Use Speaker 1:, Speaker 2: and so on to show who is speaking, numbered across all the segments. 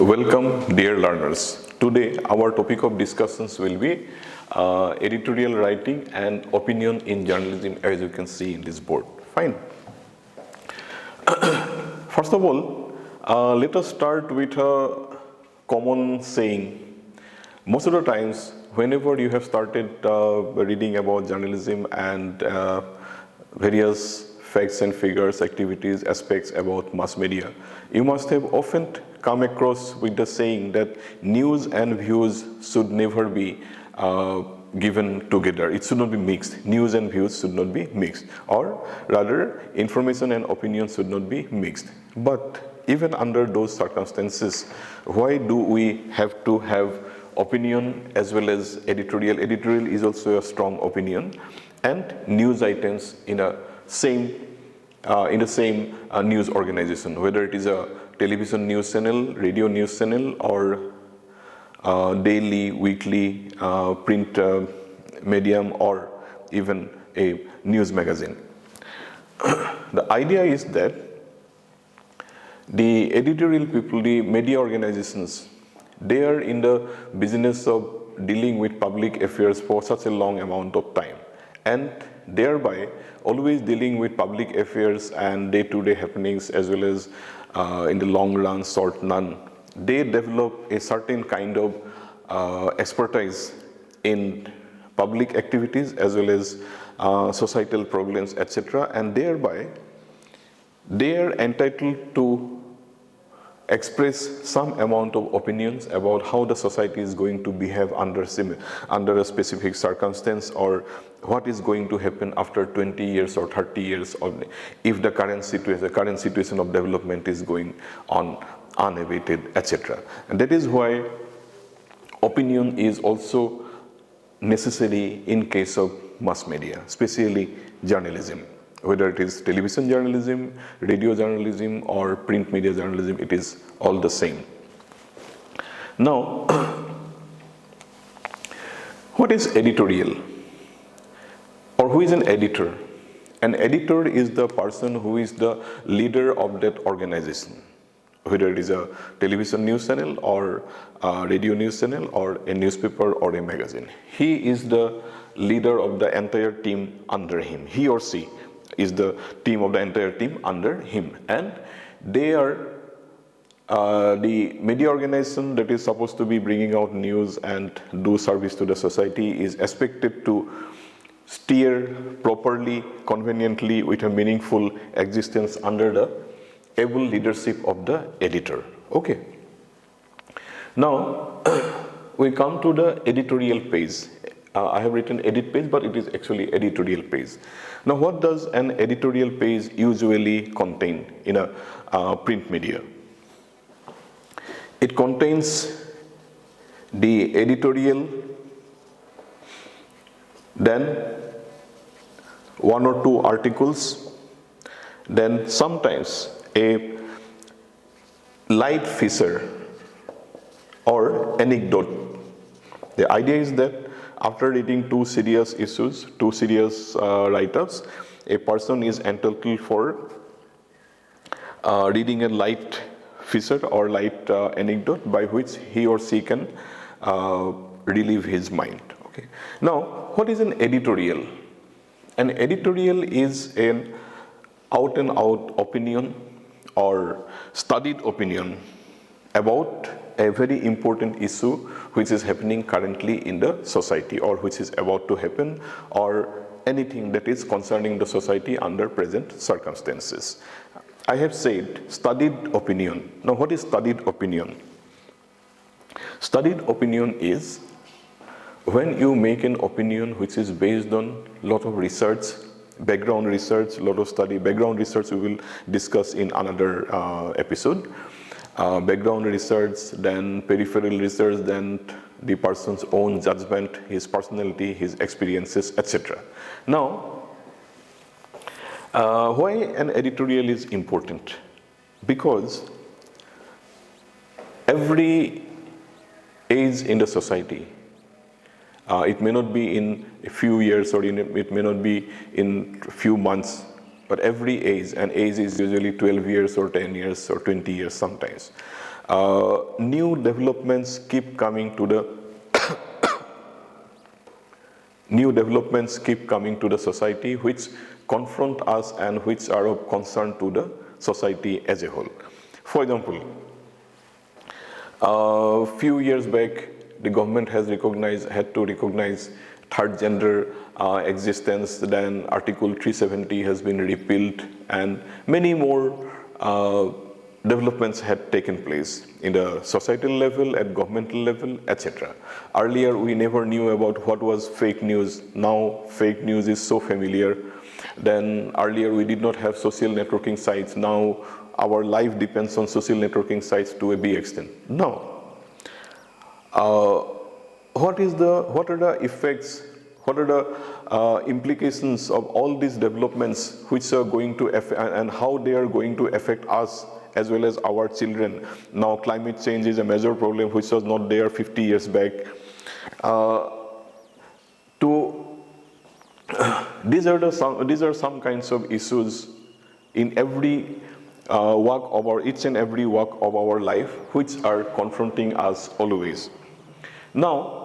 Speaker 1: Welcome, dear learners. Today, our topic of discussions will be editorial writing and opinion in journalism, as you can see in this board. Fine. First of all, let us start with a common saying. Most of the times, whenever you have started reading about journalism and various facts and figures, activities, aspects about mass media, you must have often come across with the saying that news and views should never be given together. It should not be mixed. News and views should not be mixed. Or rather, information and opinion should not be mixed. But even under those circumstances, why do we have to have opinion as well as editorial? Editorial is also a strong opinion, and news items in the same news organization, whether it is a television news channel, radio news channel, or daily, weekly print medium, or even a news magazine. The idea is that the editorial people, the media organizations, they are in the business of dealing with public affairs for such a long amount of time, and thereby always dealing with public affairs and day-to-day happenings as well as in the long run, short run. They develop a certain kind of expertise in public activities as well as societal problems, etc. And thereby they are entitled to express some amount of opinions about how the society is going to behave under a specific circumstance, or what is going to happen after 20 years or 30 years, or if the current situation of development is going on unabated, etc. And that is why opinion is also necessary in case of mass media, especially journalism. Whether it is television journalism, radio journalism, or print media journalism, it is all the same. Now, what is editorial? Or who is an editor? An editor is the person who is the leader of that organization, whether it is a television news channel or a radio news channel or a newspaper or a magazine. He is the leader of the entire team under him. He or she is the team of the entire team under him, and they are the media organization that is supposed to be bringing out news and do service to the society is expected to steer properly, conveniently, with a meaningful existence under the able leadership of the editor. Okay. Now we come to the editorial page. I have written edit page, but it is actually editorial page. Now, what does an editorial page usually contain in a print media? It contains the editorial, then one or two articles, then sometimes a light feature or anecdote. The idea is that after reading two serious issues, two serious write-ups, a person is entitled for reading a light feature or light anecdote by which he or she can relieve his mind. Okay. Now, what is an editorial? An editorial is an out and out opinion or studied opinion about a very important issue which is happening currently in the society, or which is about to happen, or anything that is concerning the society under present circumstances. I have said studied opinion. Now, what is studied opinion? Studied opinion is when you make an opinion which is based on a lot of research, background research, lot of study. Background research we will discuss in another episode. Background research, then peripheral research, then the person's own judgment, his personality, his experiences, etc. Now, why an editorial is important? Because every age in the society, it may not be in a few years, or it may not be in a few months, but every age, and age is usually 12 years or 10 years or 20 years sometimes. New developments keep coming to the new developments keep coming to the society which confront us and which are of concern to the society as a whole. For example, a few years back, the government had to recognize third gender existence. Then Article 370 has been repealed, and many more developments had taken place in the societal level, at governmental level, etc. Earlier, we never knew about what was fake news. Now, fake news is so familiar. Then earlier, we did not have social networking sites. Now, our life depends on social networking sites to a big extent. Now, what are the effects, what are the implications of all these developments which are going to affect, and how they are going to affect us as well as our children? Now, climate change is a major problem which was not there 50 years back. These are some kinds of issues in every walk of each and every walk of our life, which are confronting us always. Now,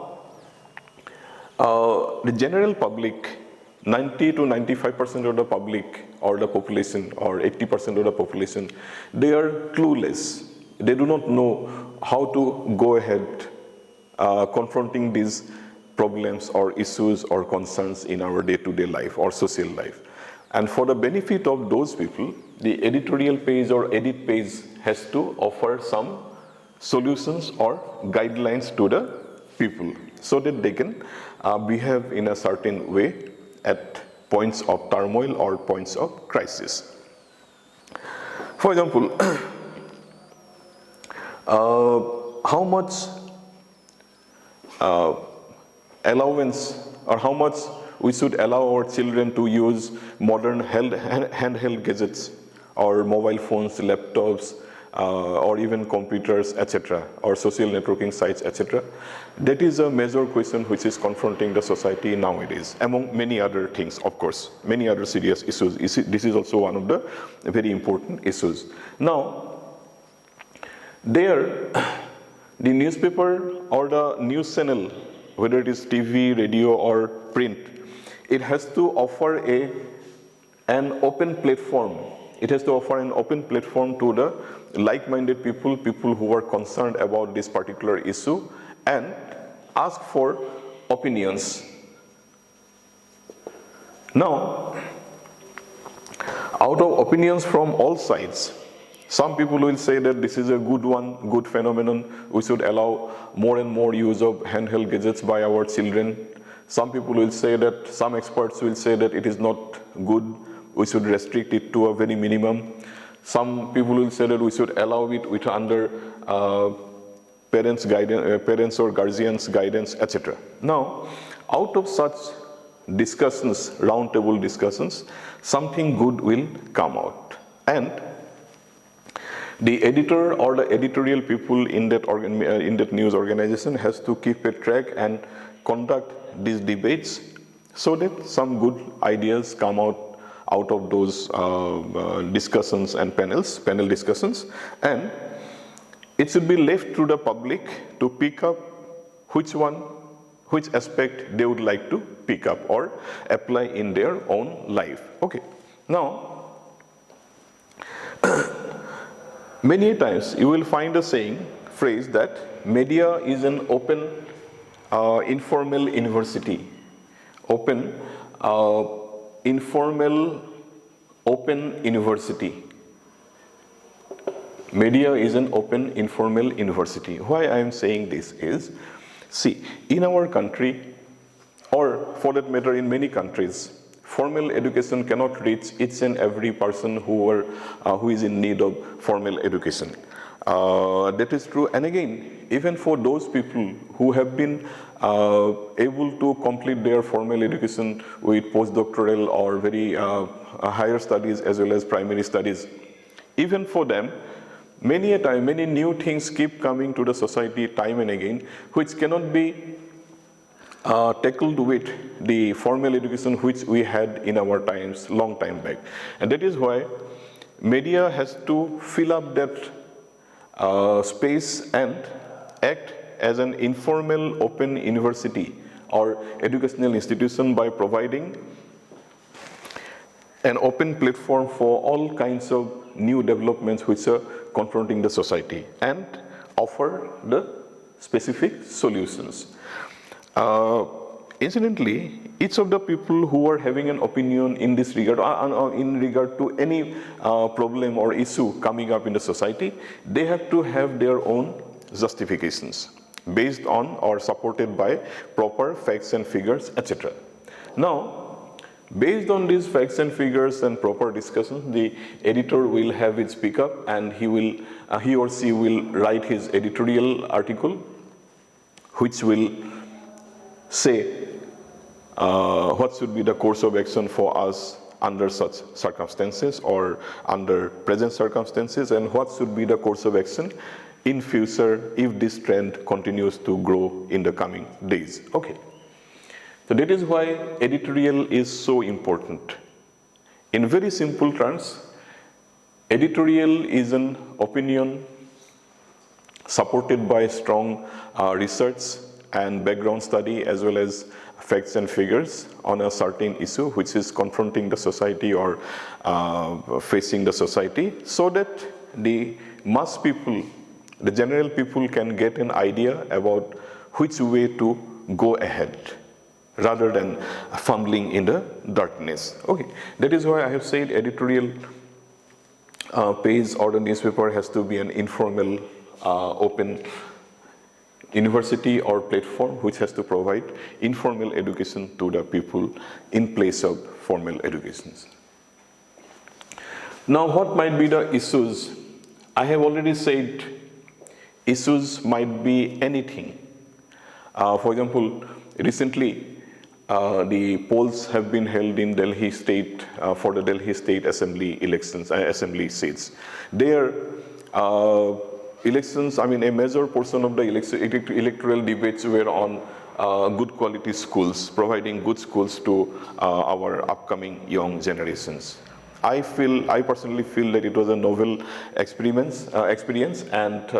Speaker 1: the general public, 90 to 95% of the public or the population or 80% of the population, they are clueless. They do not know how to go ahead confronting these problems or issues or concerns in our day-to-day life or social life. And for the benefit of those people, the editorial page or edit page has to offer some solutions or guidelines to the people so that they can behave in a certain way at points of turmoil or points of crisis. For example, how much allowance or how much we should allow our children to use modern handheld gadgets or mobile phones, laptops, or even computers, etc., or social networking sites, etc. That is a major question which is confronting the society nowadays, among many other things, of course, many other serious issues. This is also one of the very important issues. Now, the newspaper or the news channel, whether it is TV, radio, or print, it has to offer an open platform. It has to offer an open platform to the like-minded people who are concerned about this particular issue, and ask for opinions. Now, out of opinions from all sides, some people will say that this is a good phenomenon. We should allow more and more use of handheld gadgets by our children. Some people will say that, some experts will say that it is not good. We should restrict it to a very minimum. Some people will say that we should allow it with under parents or guardians' guidance, etc. Now, out of such discussions, roundtable discussions, something good will come out. And the editor or the editorial people in that news organization has to keep a track and conduct these debates so that some good ideas come out of those discussions and panel discussions, and it should be left to the public to pick up which aspect they would like to pick up or apply in their own life. Okay. Now, many times you will find a phrase that media is an open, informal university. Informal, open university. Media is an open, informal university. Why I am saying this is, see, in our country, or for that matter in many countries, formal education cannot reach each and every person who is in need of formal education. That is true. And again, even for those people who have been able to complete their formal education with postdoctoral or very higher studies as well as primary studies, even for them, many a time, many new things keep coming to the society time and again, which cannot be tackled with the formal education which we had in our times, long time back. And that is why media has to fill up that space and act as an informal open university or educational institution by providing an open platform for all kinds of new developments which are confronting the society and offer the specific solutions. Incidentally, each of the people who are having an opinion in this regard, in regard to any problem or issue coming up in the society, they have to have their own justifications based on or supported by proper facts and figures, etc. Now, based on these facts and figures and proper discussions, the editor will have his pickup and he or she will write his editorial article, which will say what should be the course of action for us under such circumstances or under present circumstances, and what should be the course of action in future if this trend continues to grow in the coming days. Okay. So that is why editorial is so important. In very simple terms, editorial is an opinion supported by strong research and background study as well as facts and figures on a certain issue which is confronting the society or facing the society, so that the mass people, the general people, can get an idea about which way to go ahead rather than fumbling in the darkness. Okay, that is why I have said editorial page or the newspaper has to be an informal, open university or platform which has to provide informal education to the people in place of formal educations. Now, what might be the issues? I have already said issues might be anything. For example, recently the polls have been held in Delhi State for the Delhi State Assembly elections, assembly seats. There, elections, I mean, a major portion of the electoral debates were on good quality schools, providing good schools to our upcoming young generations. I personally feel that it was a novel experience, and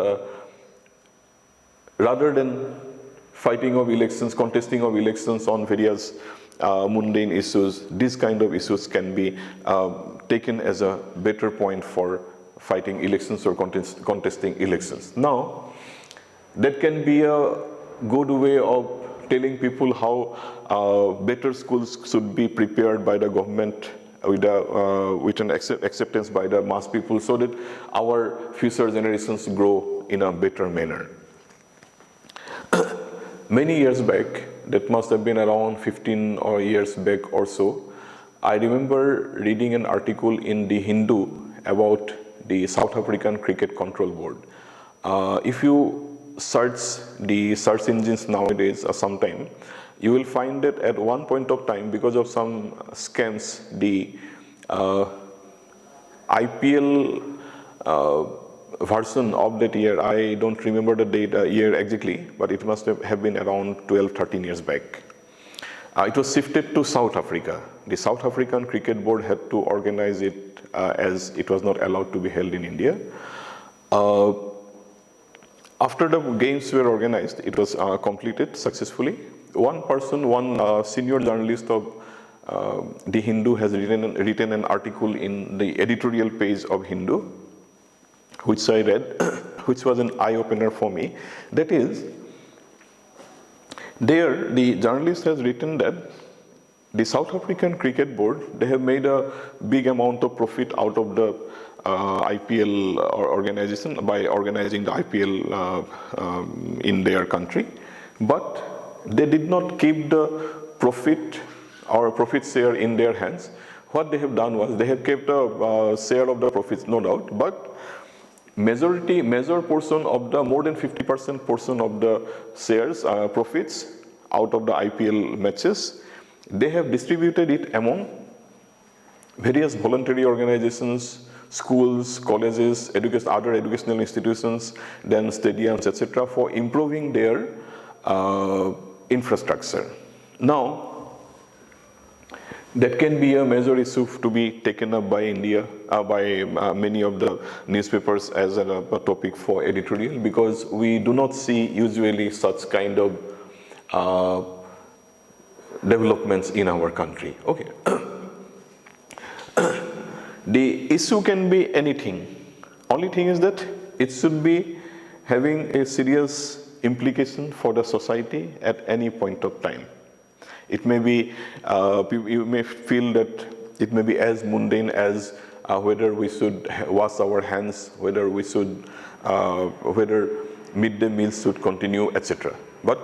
Speaker 1: rather than fighting of elections, contesting of elections on various mundane issues, these kind of issues can be taken as a better point for fighting elections or contesting elections. Now, that can be a good way of telling people how better schools should be prepared by the government with an acceptance by the mass people, so that our future generations grow in a better manner. Many years back, that must have been around 15 years back or so, I remember reading an article in the Hindu about the South African Cricket Control Board. If you search the search engines nowadays or sometime, you will find that at one point of time, because of some scams, the IPL version of that year, I don't remember the date, year exactly, but it must have been around 12, 13 years back. It was shifted to South Africa. The South African Cricket Board had to organize it as it was not allowed to be held in India. After the games were organized, it was completed successfully. One senior journalist of the Hindu has written an article in the editorial page of Hindu, which I read, which was an eye-opener for me. That is, there the journalist has written that the South African Cricket Board, they have made a big amount of profit out of the IPL organization by organizing the IPL in their country, but they did not keep the profit or profit share in their hands. What they have done was they have kept a share of the profits, no doubt, but major portion of the more than 50% portion of the shares profits out of the IPL matches, they have distributed it among various voluntary organizations, schools, colleges, other educational institutions, then stadiums, etc., for improving their infrastructure. Now, that can be a major issue to be taken up by India many of the newspapers as a topic for editorial, because we do not see usually such kind of developments in our country. Okay. The issue can be anything. Only thing is that it should be having a serious implication for the society at any point of time. It may be, you may feel that it may be as mundane as whether we should wash our hands, whether we should, whether midday meals should continue, etc. But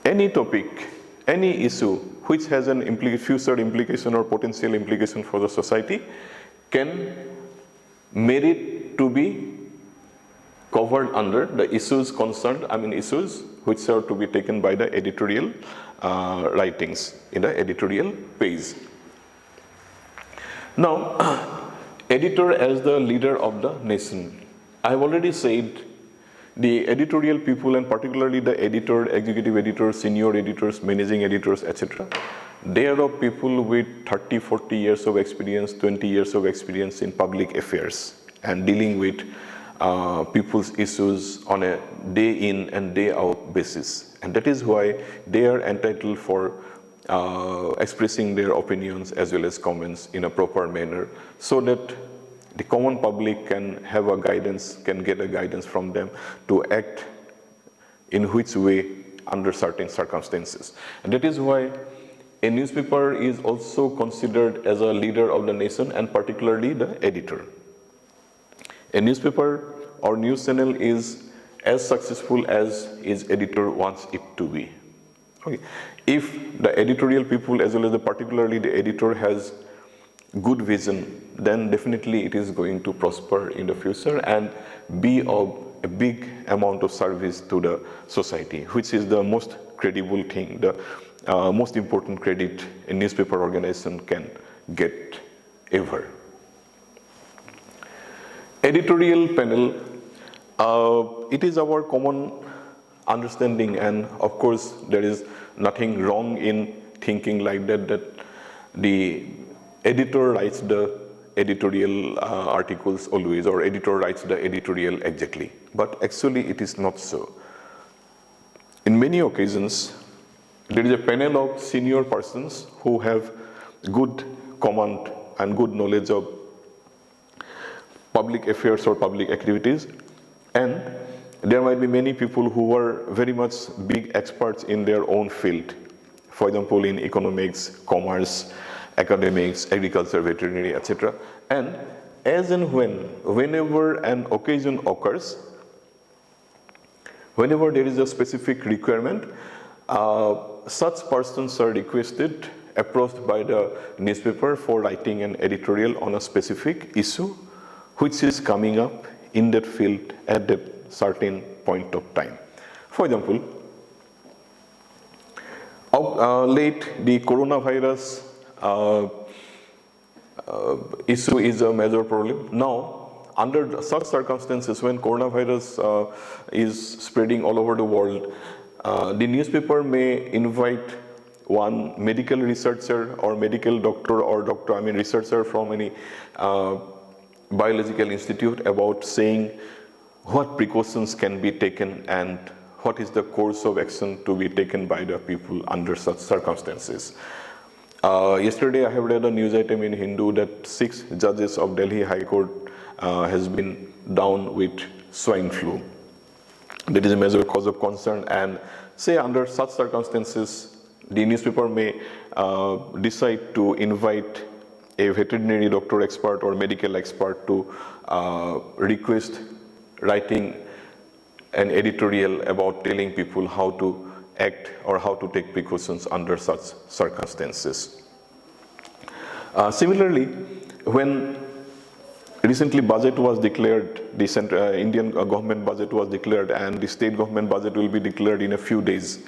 Speaker 1: any topic, any issue which has an future implication or potential implication for the society can merit to be covered under the issues concerned, issues which are to be taken by the editorial writings in the editorial page. Now, editor as the leader of the nation. I have already said the editorial people, and particularly the editor, executive editor, senior editors, managing editors, etc. They are people with 30, 40 years of experience, 20 years of experience in public affairs and dealing with people's issues on a day in and day out basis. And that is why they are entitled for expressing their opinions as well as comments in a proper manner, so that the common public can have a guidance, can get a guidance from them to act in which way under certain circumstances. And that is why a newspaper is also considered as a leader of the nation, and particularly the editor. A newspaper or news channel is as successful as its editor wants it to be. Okay. If the editorial people, as well as particularly the editor, has good vision, then definitely it is going to prosper in the future and be of a big amount of service to the society, which is the most credible thing, the most important credit a newspaper organization can get ever. Editorial panel, it is our common understanding, and of course there is nothing wrong in thinking like that, that the editor writes the editorial articles always, or editor writes the editorial exactly. But actually it is not so. In many occasions, there is a panel of senior persons who have good command and good knowledge of public affairs or public activities, and there might be many people who are very much big experts in their own field. For example, in economics, commerce, academics, agriculture, veterinary, etc. And as and whenever an occasion occurs, whenever there is a specific requirement, such persons are requested, approached by the newspaper for writing an editorial on a specific issue which is coming up in that field at that certain point of time. For example, late the coronavirus issue is a major problem. Now, under such circumstances, when coronavirus is spreading all over the world, the newspaper may invite one medical researcher or medical doctor or researcher from any biological institute about saying what precautions can be taken and what is the course of action to be taken by the people under such circumstances. Yesterday I have read a news item in Hindu that 6 judges of Delhi High Court has been down with swine flu. That is a major cause of concern, and say under such circumstances the newspaper may decide to invite a veterinary doctor expert or medical expert to request writing an editorial about telling people how to act or how to take precautions under such circumstances. Similarly, when recently budget was declared, the Indian government budget was declared, and the state government budget will be declared in a few days,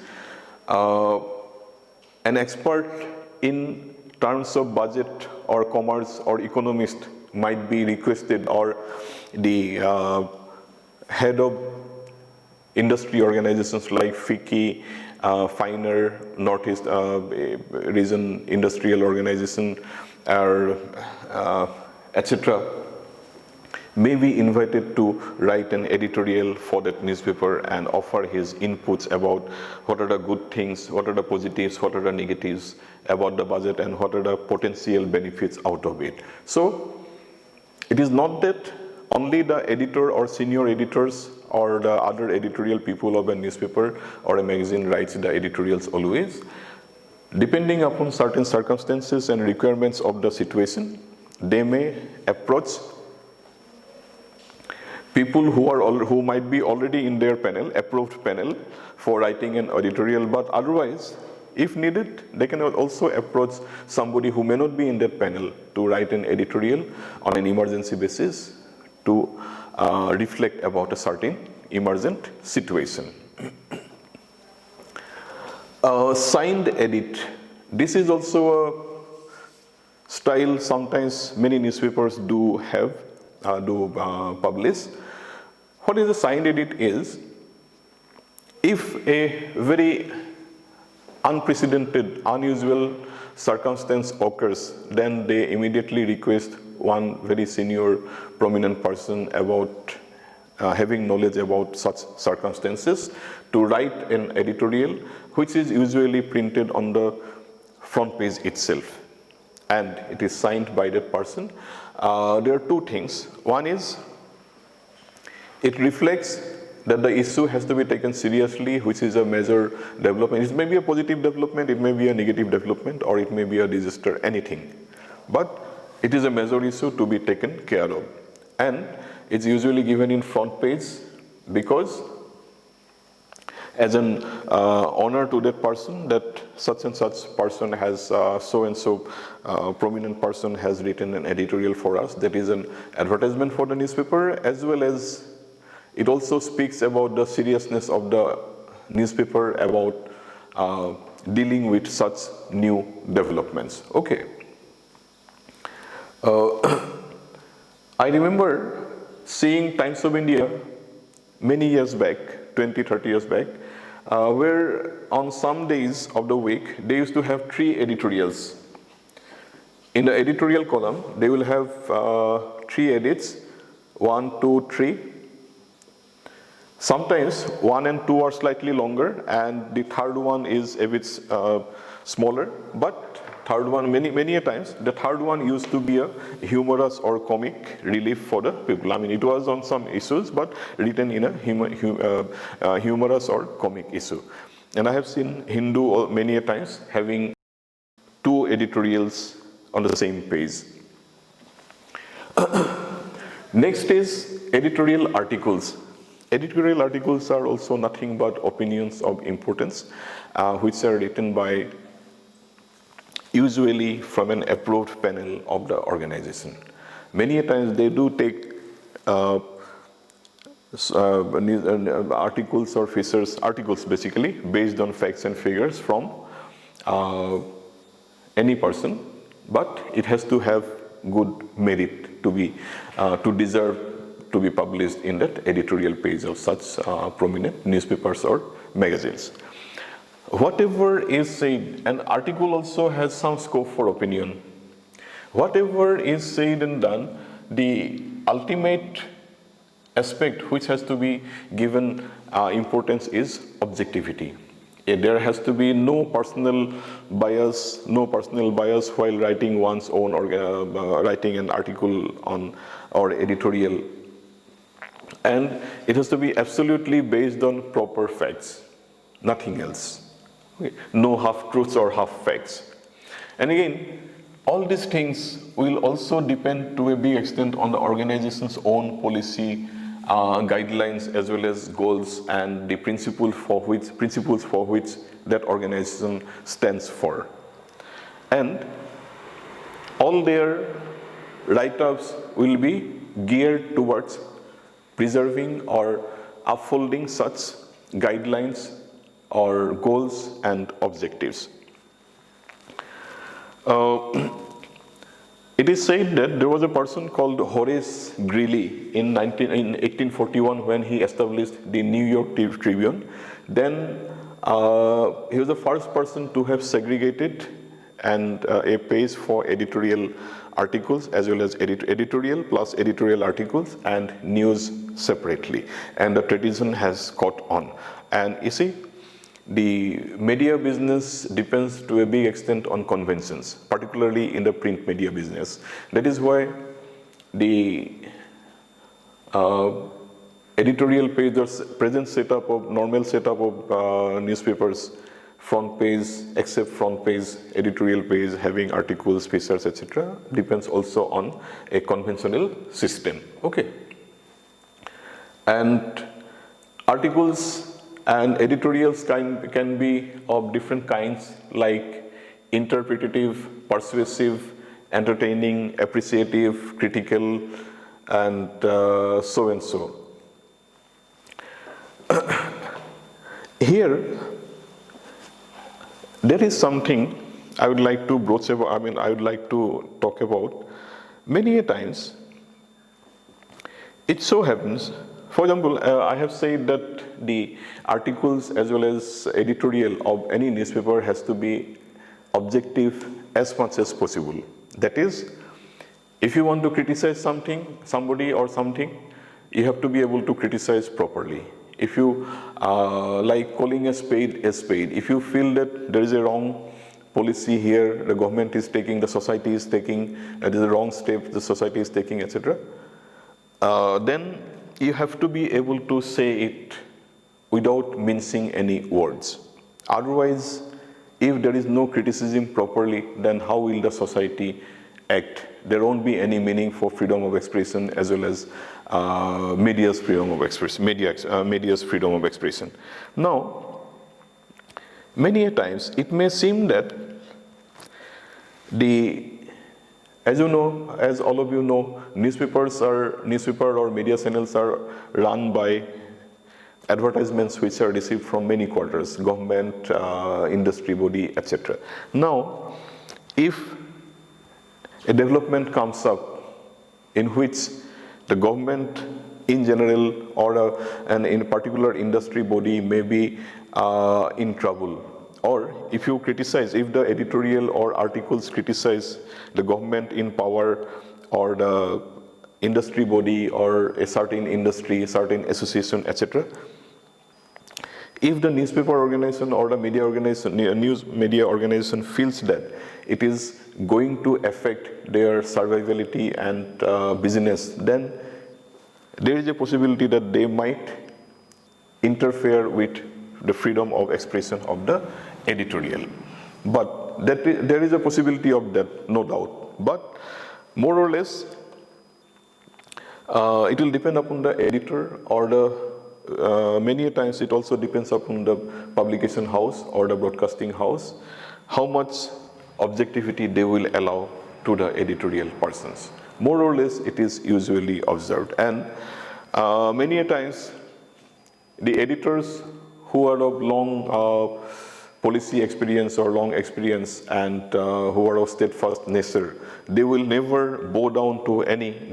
Speaker 1: an expert in terms of budget or commerce or economist might be requested, or the head of industry organizations like FICCI, FINER, Northeast Region Industrial Organization, or etc., may be invited to write an editorial for that newspaper and offer his inputs about what are the good things, what are the positives, what are the negatives about the budget, and what are the potential benefits out of it. So it is not that only the editor or senior editors or the other editorial people of a newspaper or a magazine writes the editorials always. Depending upon certain circumstances and requirements of the situation, they may approach people who might be already in their panel, approved panel, for writing an editorial, but otherwise, if needed, they can also approach somebody who may not be in that panel to write an editorial on an emergency basis to reflect about a certain emergent situation. Signed edit. This is also a style sometimes many newspapers do have, publish. What is a signed edit is, if a very unprecedented, unusual circumstance occurs, then they immediately request one very senior, prominent person about having knowledge about such circumstances to write an editorial, which is usually printed on the front page itself, and it is signed by that person. There are two things. One is, it reflects that the issue has to be taken seriously, which is a major development. It may be a positive development, it may be a negative development, or it may be a disaster, anything. But it is a major issue to be taken care of. And it's usually given in front page because as an honor to that person, that such and such person has, so and so prominent person has written an editorial for us. That is an advertisement for the newspaper, as well as it also speaks about the seriousness of the newspaper about dealing with such new developments. Okay. I remember seeing Times of India many years back, 20, 30 years back, where on some days of the week, they used to have 3 editorials. In the editorial column, they will have 3 edits, 1, 2, 3. Sometimes 1 and 2 are slightly longer, and the third one is a bit smaller, but third one, many a times, the third one used to be a humorous or comic relief for the people. I mean, it was on some issues, but written in a humorous or comic issue. And I have seen Hindu many a times having 2 editorials on the same page. Next is editorial articles. Editorial articles are also nothing but opinions of importance, which are written by usually from an approved panel of the organization. Many a times they do take articles or features, articles basically, based on facts and figures from any person, but it has to have good merit to be, to deserve to be published in that editorial page of such prominent newspapers or magazines. Whatever is said, an article also has some scope for opinion. Whatever is said and done, the ultimate aspect which has to be given importance is objectivity. There has to be no personal bias, while writing one's own or writing an article on or editorial. And it has to be absolutely based on proper facts, nothing else. Okay. No half-truths or half-facts. And again, all these things will also depend to a big extent on the organization's own policy, guidelines, as well as goals and the principles for which that organization stands for. And all their write-ups will be geared towards preserving or upholding such guidelines or goals and objectives. It is said that there was a person called Horace Greeley in 1841 when he established the New York Tribune. Then he was the first person to have segregated and a page for editorial articles, as well as editorial plus editorial articles and news separately. And the tradition has caught on. And you see, the media business depends to a big extent on conventions, particularly in the print media business. That is why the editorial page or normal setup of newspapers, front page, except front page, editorial page, having articles, features, etc., depends also on a conventional system. Okay. And articles and editorials can be of different kinds, like interpretative, persuasive, entertaining, appreciative, critical, and so and so. Here, there is something I would like to broach about, I would like to talk about. Many a times, it so happens, for example, I have said that the articles as well as editorial of any newspaper has to be objective as much as possible. That is, if you want to criticize something, somebody or something, you have to be able to criticize properly. If you like calling a spade, if you feel that there is a wrong policy here, the government is taking, the society is taking, there is a wrong step the society is taking, etc., then you have to be able to say it without mincing any words. Otherwise, if there is no criticism properly, then how will the society act? There won't be any meaning for freedom of expression as well as media's freedom of expression. Media's freedom of expression. Now, many a times it may seem that as you know, as all of you know, newspaper or media channels are run by advertisements which are received from many quarters, government, industry body, etc. Now, if a development comes up in which the government in general or and in a particular industry body may be in trouble, or if you criticize, if the editorial or articles criticize the government in power or the industry body or a certain industry, certain association, etc., if the newspaper organization or the media organization, news media organization feels that it is going to affect their survivability and business, then there is a possibility that they might interfere with the freedom of expression of the editorial. But there is a possibility of that, no doubt. But more or less, it will depend upon the editor or many times it also depends upon the publication house or the broadcasting house, how much objectivity they will allow to the editorial persons. More or less, it is usually observed. And many a times, the editors who are of long policy experience or long experience and who are of steadfast nature, they will never bow down to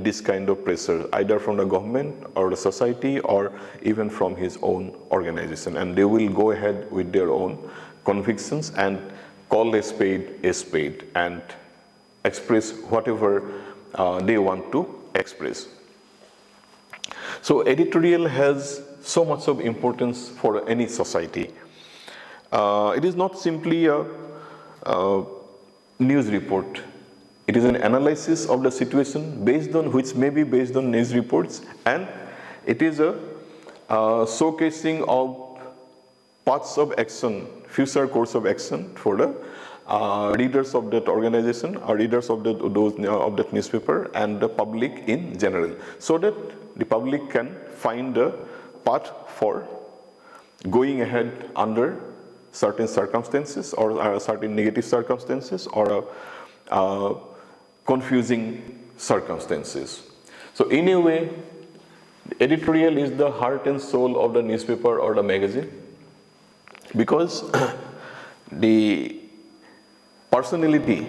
Speaker 1: this kind of pressure, either from the government or the society or even from his own organization. And they will go ahead with their own convictions and call a spade and express whatever they want to express. So editorial has so much of importance for any society. It is not simply a news report. It is an analysis of the situation which may be based on news reports, and it is a showcasing of paths of action, future course of action for the readers of that organization or readers of that newspaper and the public in general, so that the public can find a path for going ahead under certain circumstances or certain negative circumstances or confusing circumstances. So in a way, editorial is the heart and soul of the newspaper or the magazine, because the personality,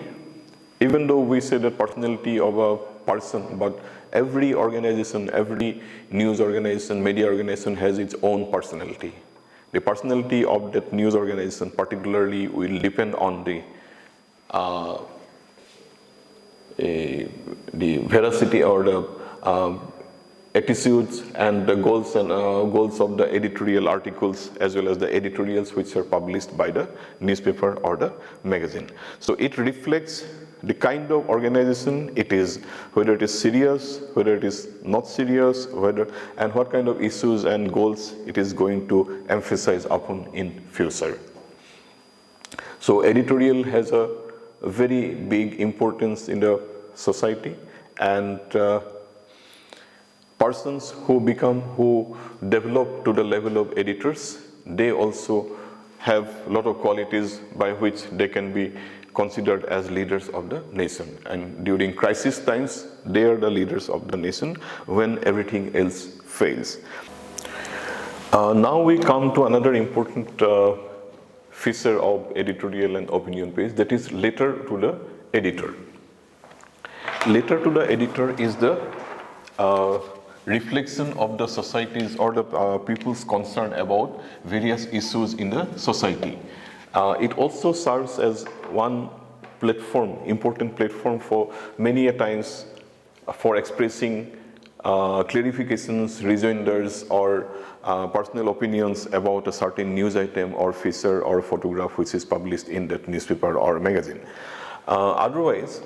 Speaker 1: even though we say the personality of a person, but every organization, every news organization, media organization has its own personality. The personality of that news organization particularly will depend on the the veracity or the attitudes and the goals of the editorial articles, as well as the editorials which are published by the newspaper or the magazine. So it reflects the kind of organization it is, whether it is serious, whether it is not serious, and what kind of issues and goals it is going to emphasize upon in future. So editorial has a very big importance in the society, and persons who develop to the level of editors, they also have a lot of qualities by which they can be considered as leaders of the nation. And during crisis times, they are the leaders of the nation when everything else fails. Now we come to another important feature of editorial and opinion page, that is letter to the editor. Letter to the editor is the reflection of the society's or the people's concern about various issues in the society. It also serves as one platform, important platform for many a times for expressing clarifications, rejoinders, or personal opinions about a certain news item or feature or photograph which is published in that newspaper or magazine. Otherwise,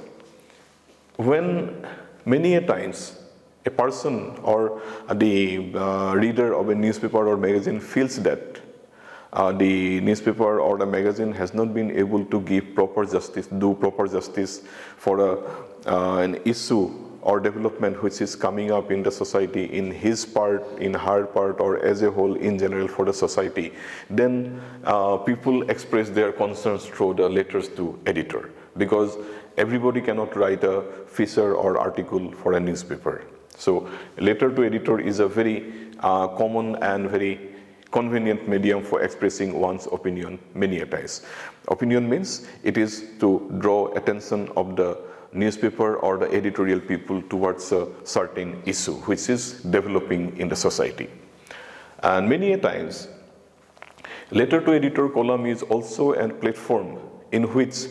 Speaker 1: when many a times a person or the reader of a newspaper or magazine feels that the newspaper or the magazine has not been able to give proper justice for an issue or development which is coming up in the society, in his part, in her part, or as a whole in general for the society, then people express their concerns through the letters to editor, because everybody cannot write a feature or article for a newspaper. So letter to editor is a very common and very convenient medium for expressing one's opinion many a times. Opinion means it is to draw attention of the newspaper or the editorial people towards a certain issue which is developing in the society. And many a times, letter to editor column is also a platform in which,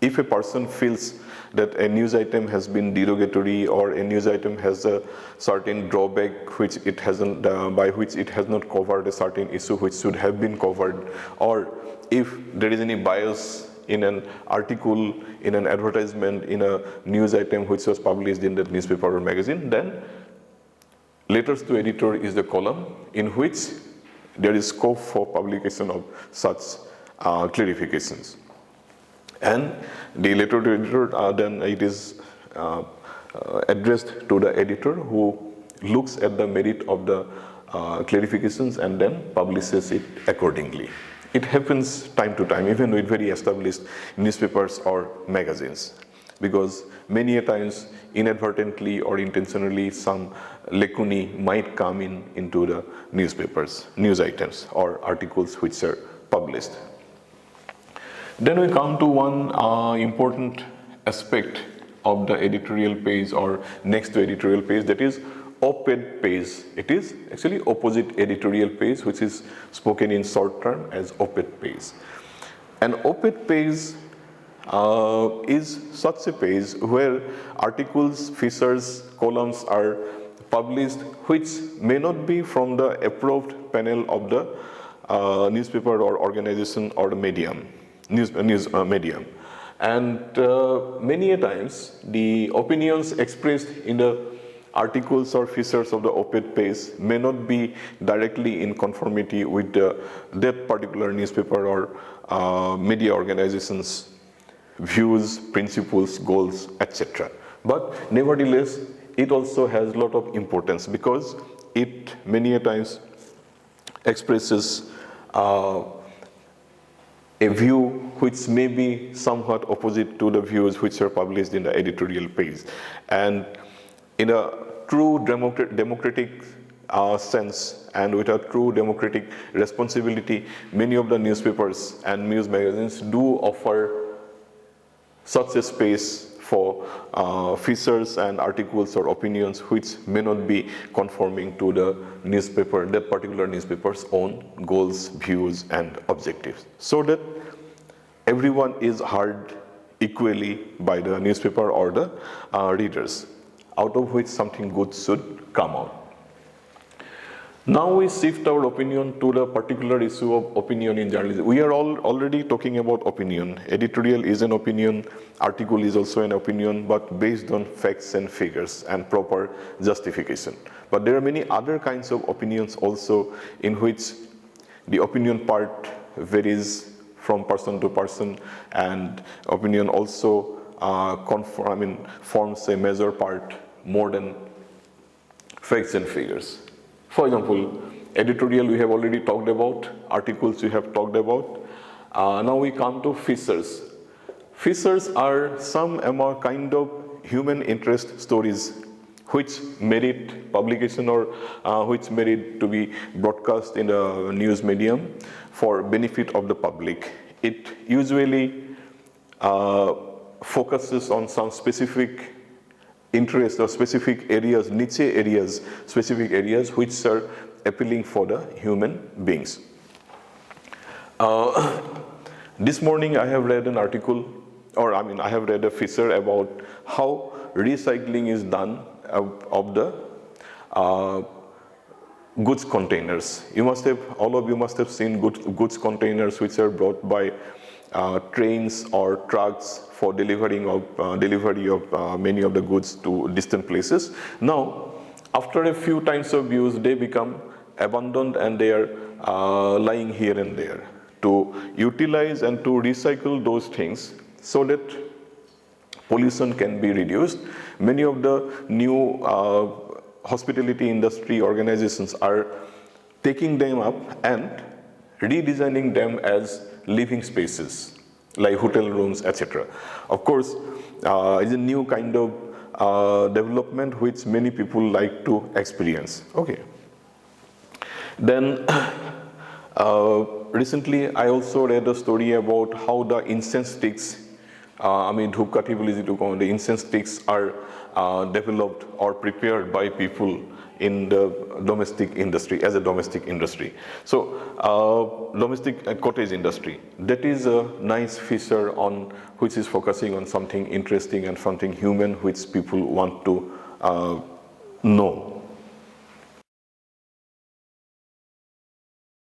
Speaker 1: if a person feels that a news item has been derogatory or a news item has a certain drawback which it hasn't, by which it has not covered a certain issue which should have been covered, or if there is any bias in an article, in an advertisement, in a news item which was published in that newspaper or magazine, then letters to editor is the column in which there is scope for publication of such clarifications. And the letter to editor, then it is addressed to the editor, who looks at the merit of the clarifications and then publishes it accordingly. It happens time to time, even with very established newspapers or magazines, because many a times inadvertently or intentionally some lacunae might come into the newspapers, news items or articles which are published. Then we come to one important aspect of the editorial page or next to editorial page, that is op-ed page. It is actually opposite editorial page, which is spoken in short term as op-ed page. An op-ed page is such a page where articles, features, columns are published which may not be from the approved panel of the newspaper or organization or the medium. Medium. And many a times the opinions expressed in the articles or features of the op-ed page may not be directly in conformity with that particular newspaper or media organization's views, principles, goals, etc. But nevertheless, it also has a lot of importance, because it many a times expresses a view which may be somewhat opposite to the views which are published in the editorial page. And in a true democratic sense and with a true democratic responsibility, many of the newspapers and news magazines do offer such a space for features and articles or opinions which may not be conforming to the newspaper, that particular newspaper's own goals, views, and objectives, so that everyone is heard equally by the newspaper or the readers, out of which something good should come out. Now we shift our opinion to the particular issue of opinion in journalism. We are already talking about opinion. Editorial is an opinion, article is also an opinion, but based on facts and figures and proper justification. But there are many other kinds of opinions also in which the opinion part varies from person to person, and opinion also forms a major part more than facts and figures. For example, editorial we have already talked about, articles we have talked about. Now we come to features. Features are some kind of human interest stories which merit publication or which merit to be broadcast in a news medium for benefit of the public. It usually focuses on some specific interest or specific areas, niche areas, specific areas which are appealing for the human beings. This morning I have read an article, I have read a feature about how recycling is done of the goods containers. All of you must have seen goods containers which are brought by trains or trucks for delivery of many of the goods to distant places. Now, after a few times of use, they become abandoned and they are lying here and there. To utilize and to recycle those things so that pollution can be reduced, many of the new hospitality industry organizations are taking them up and redesigning them as living spaces like hotel rooms, etc. Of course, it's a new kind of development which many people like to experience. Okay. Then recently I also read a story about how the incense sticks, the incense sticks are developed or prepared by people in the domestic industry, as a domestic industry. So domestic cottage industry, that is a nice feature on which is focusing on something interesting and something human which people want to know.